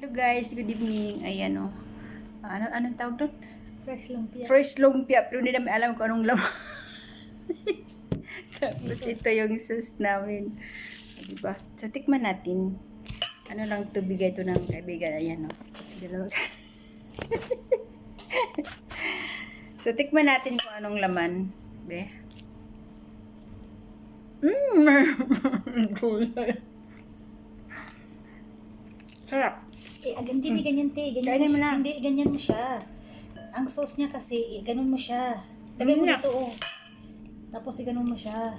Hello guys, good evening. Ayan o. Anong tawag doon? Fresh lumpia. Fresh lumpia, pero hindi namin alam kung anong laman. Tapos ito yung sauce namin. Diba? So, tikman natin. Ano lang to, bigay to ng kaibigan. Ayan o. So, tikman natin kung anong laman. Be. Gulay. Sarap. Hindi ganyan, te. Kainin mo na. Hindi, ganyan mo siya. Ang sauce niya kasi, ganun mo siya. Lagay mo Ganyan. dito, oh. Tapos, ganun mo siya.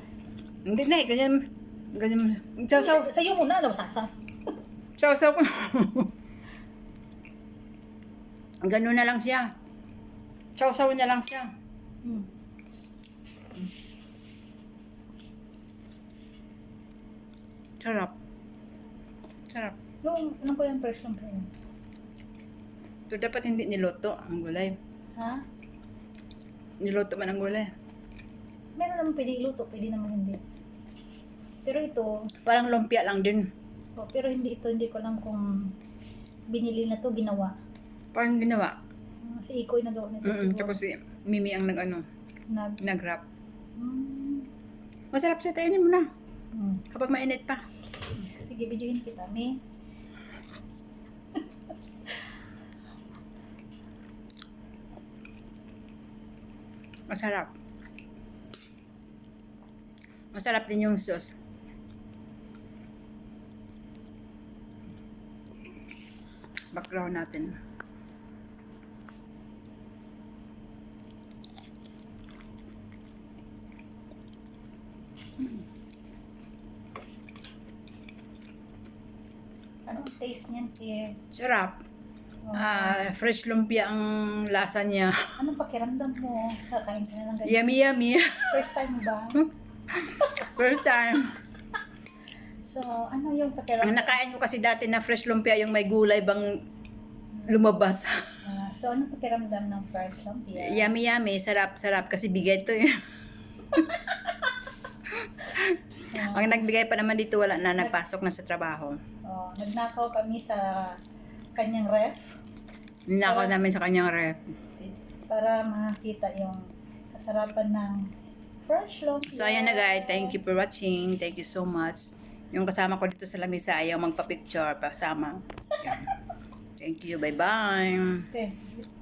Hindi na, ganyan. Ganyan. Saw-saw. Sa'yo muna, sasa. Saw-saw ko. Ganun na lang siya. Saw-saw na lang siya. Sarap. Sarap. Ano ko yung fresh lumpia? So, dapat hindi niluto ang gulay. Ha? Niluto man ang gulay. Meron naman pwede iluto, pwede naman hindi. Pero ito, Parang lumpia lang din. pero hindi ko lang kung binili na to, ginawa. Parang ginawa. Si Ikoy nagawa nito siguro. Tapos si Mimi ang nag-wrap. Mm. Masarap siya, kainin mo na. Mm. Kapag mainit pa. Sige, videoin kita, me. Masarap. Masarap din yung sauce. Background natin. Anong taste niyan, te? Sarap. Oh. Fresh lumpia ang lasa niya. Anong pakiramdam mo? Kakain ka na lang ganyan. Yummy, yummy. First time mo ba? First time. So, ano yung Ang pakiramdam? nakain ko kasi dati na fresh lumpia yung may gulay bang lumabas. So, anong pakiramdam ng fresh lumpia? Yummy, yummy. Sarap, sarap. Kasi bigay to eh. Ang nagbigay pa naman dito, wala na. Nagpasok na sa trabaho. Nagnakaw kami sa kanyang ref Ninakaw namin sa kanyang ref. para makita yung kasarapan ng fresh lumpia. So, ayan na guys. Thank you for watching. Thank you so much. Yung kasama ko dito sa lamisa, ayaw magpa-picture. Pasama. Yan. Thank you. Bye-bye. Okay.